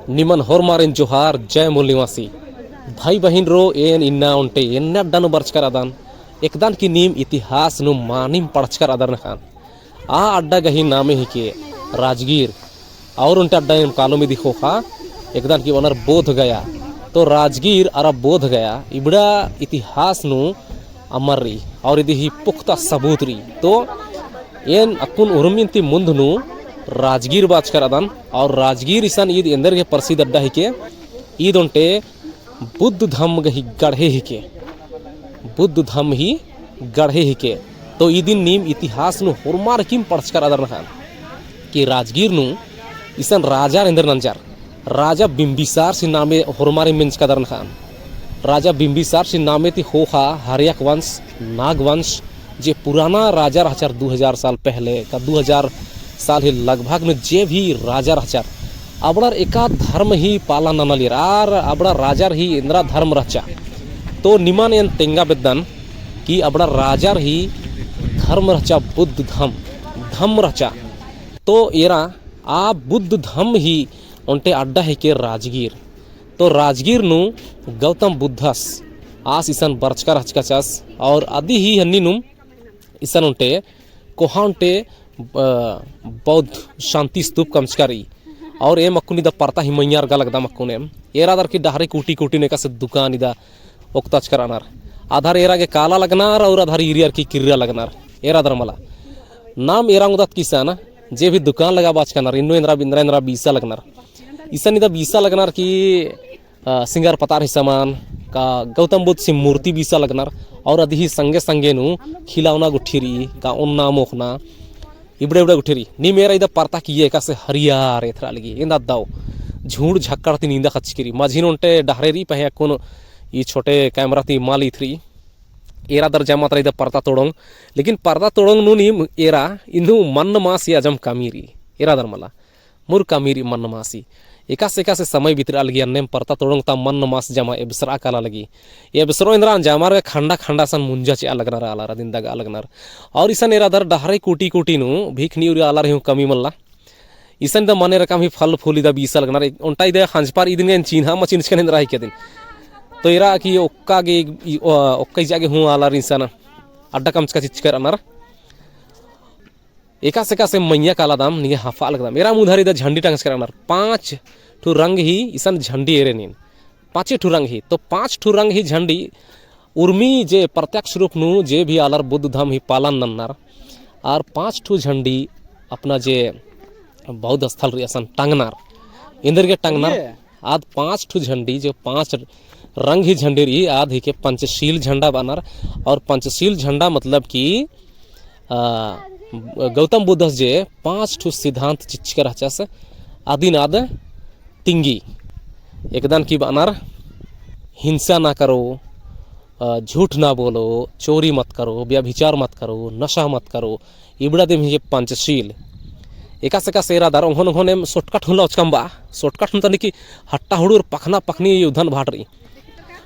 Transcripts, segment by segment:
निमन हॉर्मारिन जोहार जय मूल निवासी भाई बहन रो एन इन्ना उन्टे एन्ना बर्चकर अदान एकदान की नीम इतिहास नु मानिम पढ़चकर अदर नखान आ अड्डा गही नामे ही के राजगीर और उनटे अड्डा कालो में दिखो खा एकदान की ओनर बोध गया तो राजगीर अरा बोध गया इबड़ा इतिहास नु अमर्री और इदी ही पुख्ता सबूत री तो एन अकुन उर्मिंती मुंद नु राजगीर बाचकर अदन और राजगीर ईसान ईद अंदर के प्रसिद्ध अड्डा ही के ईद उनटे बुद्ध धम्म गही गढ़े ही के बुद्ध धम्म ही गढ़े ही के तो ईदिन नीम इतिहास नु हुरमार किम पढ़चकर अदर नखान कि राजगीर नु ईसान राजा इंदर नंजार राजा बिंबिसार से नामे हुरमारे मिंच का दर नखान राजा बिंबिसार से नामे ती होखा हरियक वंश नाग वंश जे पुराना राजा रहचार 2000 साल पहले का 2000 साल ही लगभग में जे भी राजा रहचार अबड़ार एका धर्म ही पालन नलिर आर अबड़ा राजार ही इंद्रा धर्म रचा तो निमान एन तेंगा बेदन कि अबड़ा राजार ही धर्म रचा बुद्ध धम्म रचा तो एरा आ बुद्ध धम्म ही उनटे अड्डा है के राजगीर तो राजगीर नु गौतम बुद्धस आस ईसन बर्चकर हचकचास और आदि ही हन्नी नुम ईसन उनटे कोहांटे बौद्ध शांति स्तूप कमचकारी और ए मक्कुनी दा परता ही मैयार गा लगदा मक्कुने एरा दर की डहरे कूटी ने का से दुकान इदा ओक्ताच करानार आधार एरा के काला लगनार और आधार इरियर की किर्रा लगनार एरा दर मला नाम एरा उदत किसान जे भी दुकान लगा बाच कनार इन्नो इंद्रा बीसा लगनार ईसन इदा बीसा लगनार की सिंगार पतार ही सामान का गौतम बुद्ध से मूर्ति बीसा लगनार और अधी ही संगे संगे नु खिलावना गुठीरी का उन्ना मोखना इबड़े गुठीरी नी मेरा इदा परता किए का से हरियार एथरा लगी इंदा दाव झूड़ झक्कड़ती नींदा खचकिरी माझी उनटे डहरेरी पहे कोन ये छोटे कैमरा ती माली थ्री एरा दर जमा इदा परता तोड़ोंग लेकिन परता तोड़ोंग नु नी एरा इंदु मन मासी अजम कामीरी एरा दर मला मुर कामीरी मन मासी एका से समय भीतर अलगी अन्नेम परता तोड़ोंग ता मन मास जमा एबसरा काला लगी एबसरो इंद्रा जामार खंडा सन मुंजा चे लगनार आलारा दिन दगा लगनार और ईसन एरा दर डहरे कूटी नु भीख नी आलार हूँ कमी मल्ला ईसन द मने रकम ही फल फूल इदा बीसा लगनार उनटा इदे हंजपार इदिन चिन्हा मचिन के इंद्रा ही के दिन तो एरा कि ओक्का जागे हूँ आलार ईसन अड्डा कमचका चिचकर अनार एका से मैया काला दाम निगे हाफा लगदा मेरा मुधारी दा झंडी टांगस करानार 5 ठू रंग ही ईसन झंडी एरे नीन 5 ठू रंग ही तो 5 ठू रंग ही झंडी उर्मी जे प्रत्यक्ष रूप नु जे भी आलर बुद्ध धाम ही पालन नन्नार और 5 ठू झंडी अपना जे बौद्ध स्थल रे असन टांगनार इंदर के टांगनार आद 5 ठू झंडी जो 5 रंग ही झंडी री आद ही के पंचशील झंडा बनार और पंचशील झंडा मतलब कि गौतम बुद्ध जे 5 ठू सिद्धांत चिचकर हचस आदिनाद तिंगी एकदम की बनार हिंसा ना करो झूठ ना बोलो चोरी मत करो व्यभिचार मत करो नशा मत करो इबड़ा देम ये पंचशील एका से का सेरा दार ओहन शॉर्टकट हुन लचकम्बा शॉर्टकट हुन तनी की हट्टा हुडुर पखना पखनी युद्धन भाटरी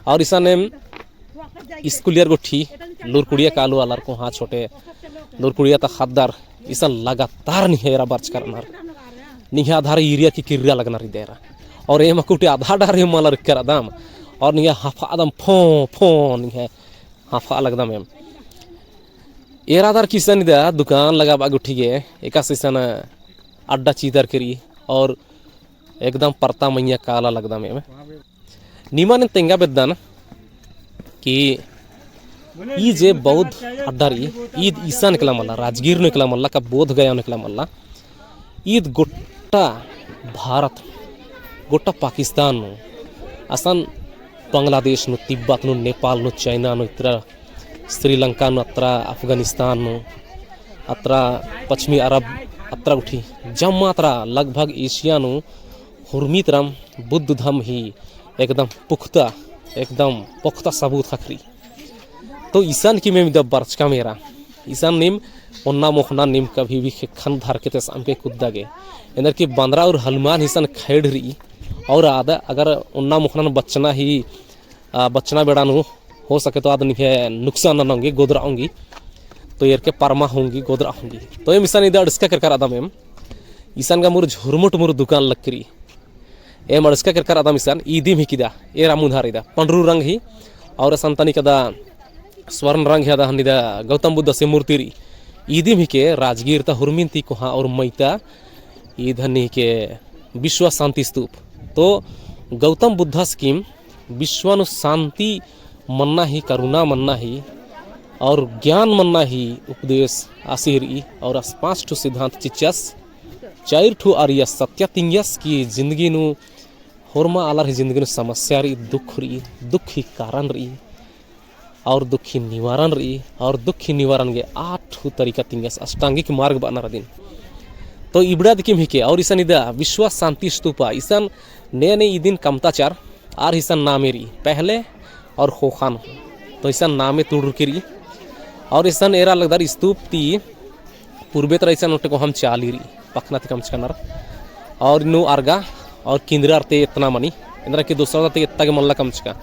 और ईसा नेम स्कूलियर गोठी लुरकुड़िया कालू आलार को हाँ छोटे लुरकुड़िया ता खद्दार ईसा लगातार निहेरा बर्च करनार निहे आधार इरिया की किर्रा लगनार देरा और एम कुटे आधा डार माला रखकर दाम और निहे हाफा आदम फो निहे हाफा लगदम एम एरादार किसान दा दुकान लगा बागुठी गे एका सिसन अड्डा चीदर करी और एकदम परता मैया काला लगदम एम निमान तेंगा बेदन कि ई जे बौद्ध अड्डारी ईद ईसा निकला मल्ला राजगीर निकला मल्ला का बोध गया निकला मल्ला ईद गोट्टा भारत गोट्टा पाकिस्तान नु असन बांग्लादेश नु तिब्बत नु नेपाल नु चाइना नु इत्र श्रीलंका नु अत्र अफगानिस्तान नु अत्र पश्चिमी अरब अत्र उठी जमात्रा लगभग एशिया नु हुर्मितरम बुद्ध धम ही एकदम पुख्ता सबूत खखरी तो ईसान की में बर्च का मेरा ईसान निम ओन्ना मोखना निम कभी भी खन धर के ते साम के कुद्दा गे इंदर की बंदरा और हनुमान ईसान खेड़ रही और आधा अगर ओन्ना मोखना बचना बेड़ा नु हो सके तो आदमी के नुकसान न होंगे गोदरा होंगी तो यार के परमा होंगी गोदरा होंगी तो ये ईसान इधर इसका कर आदम एम ईसान का मुर झुरमुट मुर दुकान लकरी ए मडस्का कर आदम इसान ईदी हिकिदा ए रामुधार इदा पंडरू रंग ही और संतानी कदा स्वर्ण रंग है हनिदा गौतम बुद्ध से मूर्ति री ईदी हिके राजगीर ता हुरमिनती को हाँ और मैता ईधनी के विश्व शांति स्तूप तो गौतम बुद्ध स्कीम विश्व शांति मन्ना ही करुणा मन्ना ही और ज्ञान मन्ना ही उपदेश आशीरी और 5 सिद्धांत चिचस 4 आर्य सत्य तिंगस की जिंदगी नु होरमा आलर ही जिंदगी नु समस्या री दुख ही कारण री और दुख ही निवारण री और दुख ही निवारण के 8 तरीका तिंगस अष्टांगिक मार्ग बना दिन तो इबड़ा दिकिम हिके और ईसन इदा विश्व शांति स्तूपा ईसन ने इदिन कमताचार आर ईसन नामेरी पहले और खोखान तो ईसन नामे तुड़ुकिरी और ईसन एरा लगदार स्तूप ती पूर्वे तरह ईसन उठे को हम चाली री पखना ती कम चकनर और नु आर्गा और किंद्रार ते इतना मनी इंद्रा के दूसरा ते इतना के मल्ला कम चका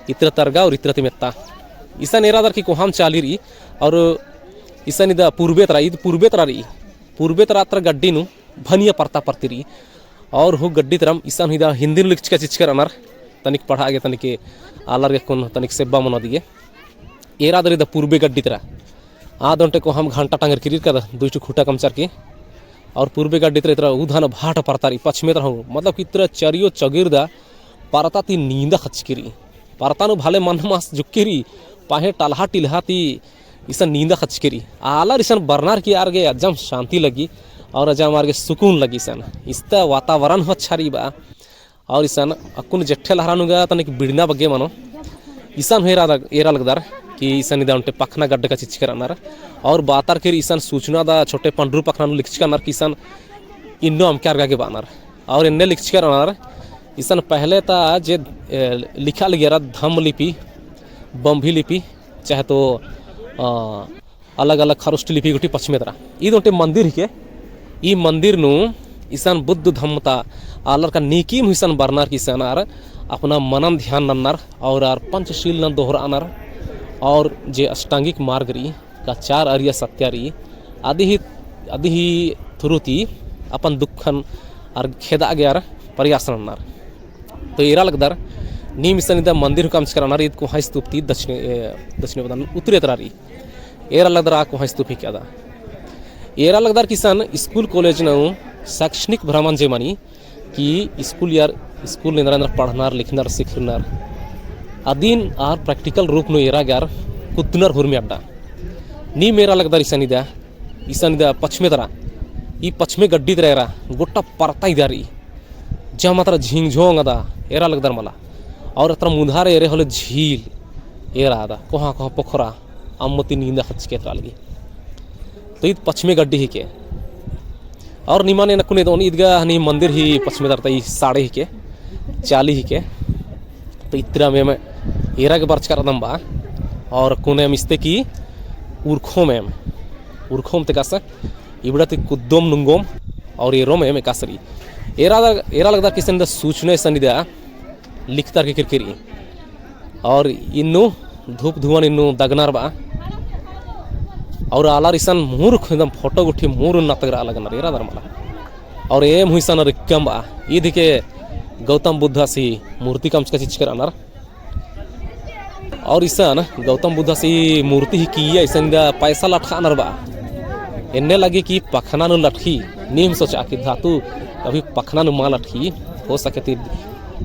इतर तरगा और इतर ते मेत्ता ईसन एरा दर की को हम चाली री और ईसन इदा पूर्वे तरह तर गड्डी नु भनिया परता परती री और हो गड्डी तरम ईसन हिदा हिंदी लिखचका चिचकर अनर तनिक पढ़ा आगे तनिक आलर के कोन तनिक सेब्बा मना दिए एरा दर इदा पूर्वे गड्डी तरह आदंटे को हम घंटा टांगर किरीर कर 2 खूटा कमचर के और पूर्वे गड्डी तरह उधान भाट परतारी पश्चिमे तरह मतलब कि तरह चरियो चगिरदा परता ती नींदा खचकिरी परता नु भाले मन मास जुक्किरी पाहे टलहा टिलहाती ईसन नींदा खचकिरी आलर ईसन बरनार की आर गे अजम शांति लगी और अजम आर गे सुकून लगी सन इसता वातावरण हो अच्छा बा और ईसन अकुन जेठे लहरानुगा तनिक बिड़ना बगे मनो ईसन एरा लगदार कि ईसन इदा उनटे पखना गड्ढे का चिचकर अनार और बातार के ईसन सूचना दा छोटे पंडरू पखना लिखचकर अनार कि ईसन इन्नो अमक्यार गागे बानार और इन्ने लिखचकर अनार ईसन पहले ता जे लिखा लगे धम्म लिपि बम्भी लिपि चाहे तो अलग अलग खरोष्ट लिपि गुटी पश्चिमे तरह इदोंटे मंदिर के ई मंदिर नु ईसन बुद्ध धम्मता आलर का नीकीम ईसन बरनार की सनार अपना मनन ध्यान नन्नार और आर पंचशील न दोहरा अनार और जे अष्टांगिक मार्ग री का 4 आर्य सत्य री आदि ही थुरुती अपन दुखन और खेदा गयार प्रयास नन्नार तो एरा लगदार नीम ईसन इदा मंदिर काम करनार ईद को स्तूपती दक्षिण बदन उत्तरी तरारी एरा लगदार को स्तूप ही क्या एरा लगदार किसान स्कूल कॉलेज न शैक्षणिक भ्रमण जे मानी कि स्कूल निंद्रा पढ़नार लिखनार सीखनार अदीन आर प्रैक्टिकल रूप नु एरा ग्यार कुद्दनर हुरमी अड्डा नी मेरा लगदार ईसन इदा पश्चिमे तरह ई पश्चिमे गड्डी तरह एरा गोटा परता इदारी जहाँ मात्र झिंगझोंग अदा एरा लगदार मला और अत्र मुधार एरे होले झील एरा अदा कोहा पोखरा अम्मती नींदा खच के लगी तो ईद पश्चिमे गड्डी ही के और निमाने नकुने तो ईदगा हनी मंदिर ही पश्चिमे तरता ई साड़े ही के चाली ही के तो इतना में एरा के बर्च कर दम बा और कोने मिस्ते की उर्खोम ते कासा इबड़ा ते कुद्दोम नुंगोम और एरो में कासरी एरा लगदा किसन द सूचना सनिदा लिखता के किरकिरी और इन्नु धूप धुआन इन्नु दगनार बा और आलार ईसन मूर्ख एकदम फोटो गुठी मूर नतगरा लगनार एरा दरमला और एम हुइसन रिक्कम बा ईद के गौतम बुद्ध सी मूर्ति कम का चिच करानार और ईसन गौतम बुद्ध सी मूर्ति ही किया ईसन दा पैसा लटकानार बा इन्ने लगे कि पखना नु लटकी नीम सोचा कि धातु कभी पखना नु मा लटकी हो सके ती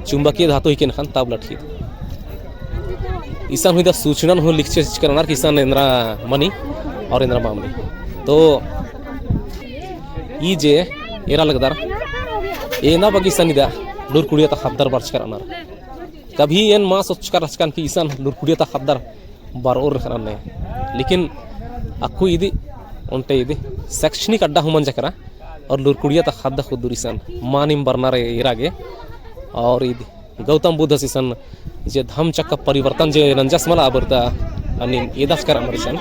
चुंबकीय धातु ही के नखन तब लटकी ईसन हुई दा सूचना हो लिख चिच करानार कि ईसन इंद्रा मनी और इंद्रा मामनी तो ई जे एरा लगदार एना बगी सनिदा लूर कुड़िया ता खद्दर बर्च करानार कभी एन मां सोच कर रचकान की ईसन लूर कुड़िया ता खद्दर बारोर कराने लेकिन अक्कू इदी उनटे इदी शैक्षणिक अड्डा हुमन जकरा और लूर कुड़िया ता खद्दा खुद ईसन मानिम बरनारे इरागे और इदी गौतम बुद्ध सीसन जे धम चक्क परिवर्तन जे रंजस मला आबरता अनि एदास कर अमरसन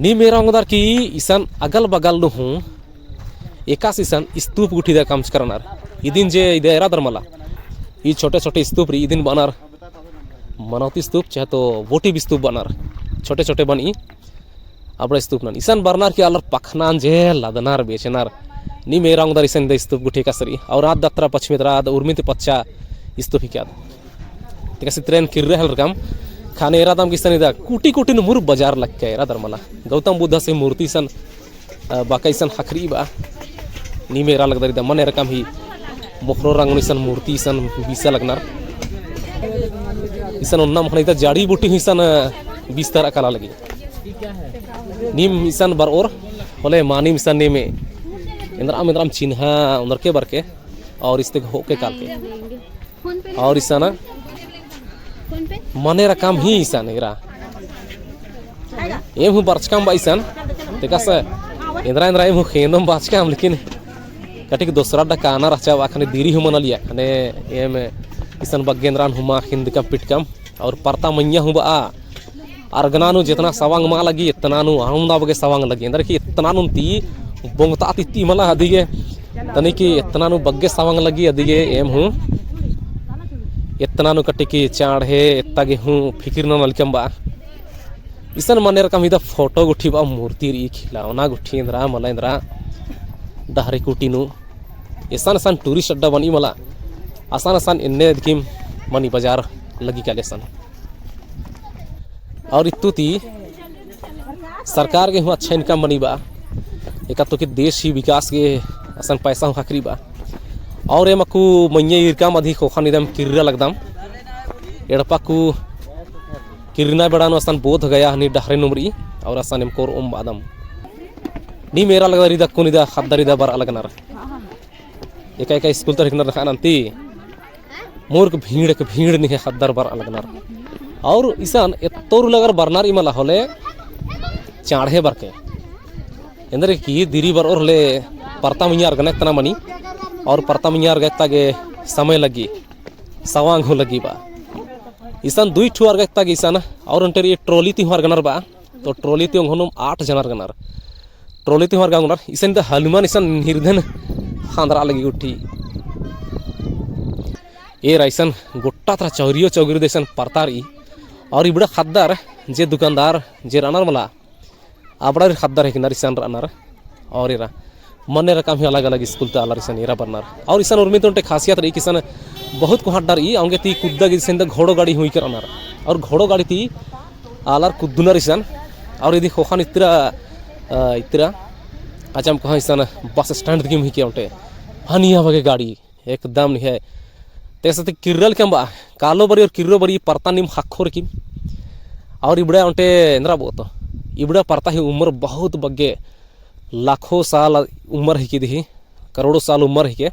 नी मेरा अंगदार की ईसन अगल बगल नु हूँ एकास ईसन स्तूप गुठी दा काम करनार इदिन जे इदे एरा दरमला ई छोटे छोटे स्तूप री इदिन बनार मनौती स्तूप चाहे तो वोटी स्तूप बनार छोटे छोटे बनी अब स्तूप नन ईसन बरनार की अलर पखनान जे लदनार बेचनार ni merang dari sen da stup guthi kasari और आद दत्रा पश्चिमेत्रा आद उर्मित पच्चा स्तूप हिक्याद तिकasi tren kirre hal rakam खाने एरा दाम किसान इदा कुटी कुटी मुर बाजार लग के एरा दरमला गौतम बुद्ध से मूर्ति सन बाका सन हखरी बा नी मेरा लग दरिदा मन रकम ही मोखरो रंग सन मूर्ति सन बीसा लगनार इसन उन्ना मखना इदा जाड़ी बूटी हिसन बिस्तर अकाला लगी नीम इसन बर और होले मानी मिसन ने में इंद्राम इंद्राम चिन्हा उनर के बर के और इसते हो के काल के और इसन मने रकम ही इसान एरा एम हूँ बर्चकाम बाइसान तेकास इंद्रा इंद्रा एम हूँ खेनम बर्चकाम लेकिन कटिक दूसरा डकाना रचा वाखने दीरी हूँ मन लिया खने एम इसान बगेंद्रान हुमा हिंद का पिटकम और परता मैया हूँ बा अर्गनानु जितना सवांग मा लगी इतना नु आनंदा बगे सवांग लगी अंदर की इतना नु ती बोंगता तित्ती मला अधिगे तने की इतना नु बग्गे सवांग लगी अधिगे एम हूँ इतना नु कटे की चाढ़े इतना गे हूँ फिकिर न नलकम बा इसन मने रकम इदा फोटो गुठी बा मूर्ति री खिलावना गुठी इंद्रा मला इंद्रा डहरे कुटी नु एसान एसान टूरिस्ट अड्डा बनी मला आसान आसान इन्ने दिकिम मनी बाजार लगी का लेसन और इतु ती सरकार के हूँ अच्छा इनकम बनी बा एक तो कि देश ही विकास के असन पैसा हूँ खकरी बा और एम को मैया इरकाम अधिक खोखान इदम किर्रा लगदम एड़पा को किरना बेड़ानो असन बोध गया हनी डहरे नुमरी और असन एम कोर ओम बादम नी मेरा लगदा रिदा कोनिदा खद्दरिदा बर अलगनार एका स्कूल तर हिकनर खानंती मूर्ख भीड़ नहीं है खद्दर बर अलगनार और इसान एत्तोर लगर बरनार इमला होले चाढ़े बरके इंदर की दिरी बर और ले परता मियार गने तना मनी और परता मियार गता के समय लगी सवांग हो लगी बा इसान दुई ठुआर गता के इसान और अंटर ये ट्रॉली तिहार गनर बा तो ट्रॉली ति होनुम 8 जनार गनर ट्रॉली तिहार गनर इसान द हनुमान इसान निर्धन खांदरा लगी उठी ये राइसन गोट्टा तरा चौरियो चौगिरो देसन परतारी और इबड़ा खद्दार जे दुकानदार जे रानर मला आबड़ा खद्दार है किनार इसान रानर और इरा मने रकम ही अलग अलग स्कूल ते अलग इसान इरा बरनार और इसान उर्मी तो खासियत रही किसान बहुत को हड्डार ई आंगे ती कुद्दा के इसान घोड़ो गाड़ी हुई करनार और घोड़ो गाड़ी ती आलर कुद्दुनर इसान और यदि खोखान इतरा आजम कहाँ इसान बस स्टैंड की मुही के उनटे हनिया बगे गाड़ी एकदम नहीं है तैसे किर्रल के कालो बरी और किर्रो बरी परता निम हखोर की और इबड़ा उनटे इंद्रा बोतो इबड़ा परता ही उम्र बहुत बग्गे लाखों साल उम्र ही की दी करोड़ों साल उम्र ही के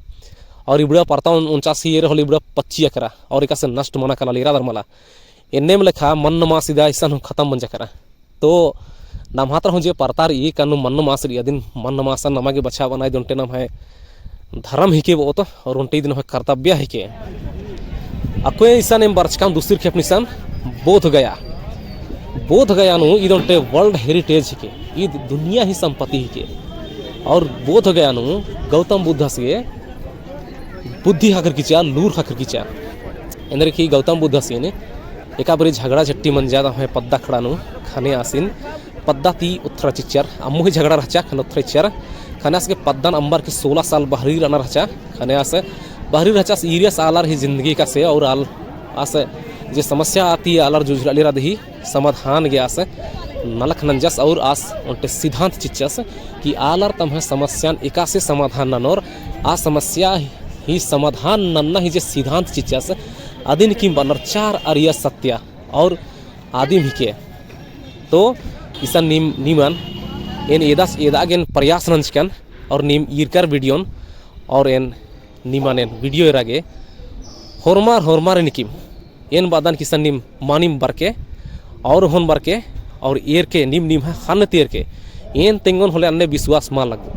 और इबड़ा परता 49 ईयर होली इबड़ा 25 एकरा और एक से नष्ट मना कला लीरा दरमला इन्ने में लिखा मन मा सीधा ऐसा खत्म बन जाकरा तो नमात्र हूँ जे परतार ई कानू मन मास रिया दिन मन मासा नमा के बचा बनाए उनटे नाम है धर्म ही के वो तो और उनटे दिन है कर्तव्य ही के अको ईसान एम बर्चकाम दूसरी खेप निशान बोध गया नु इदंटे वर्ल्ड हेरिटेज के ई दुनिया ही संपत्ति ही के और बोध गया नु गौतम बुद्ध से बुद्धि हाकर कीचा लूर हाकर कीचा इंद्र की गौतम बुद्ध से ने एका बरी झगड़ा झट्टी मन ज्यादा है पद्दा खड़ा नु खाने आसिन पद्दा ती उत्थरा चिच्चर अम्मू ही झगड़ा रचा खन उत्थरा चिच्चर खानास के पद्दन अंबर की 16 साल बहरी रना रचा खाने आसे बहरी रचा सीरियस आलर ही जिंदगी का से और आल आसे जो समस्या आती है आलर जुझली रही समाधान गया से नलख नंजस और आस उनटे सिद्धांत चिच्चस कि आलर तम है समस्या एका से समाधान ननोर आ समस्या ही समाधान नन्ना ही जे सिद्धांत चिच्चस आदिन की बनर 4 आर्य सत्य और आदिम ही के तो इसन नीमन एन एदागेन प्रयास नंचकन और नीम ईरकर वीडियोन और एन नीमन एन वीडियो एरागे होरमार निकिम एन बादान किसन नीम मानिम बरके और होन बरके और एर के नीम खान तेर के एन तेंगन होले अन्ने विश्वास मा लगो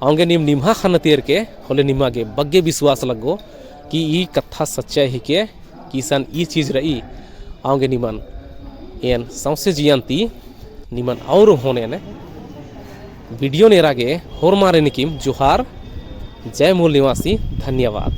आंगे नीमहा खान तेर के होले निमागे बग्गे विश्वास लगो कि ई कथा सच्चाई ही के किसान ई चीज रही आंगे निमन एन सौसे जियांती निमन और होने ने वीडियो नेरागे होर मारे निकिम जोहार जय मूल निवासी धन्यवाद।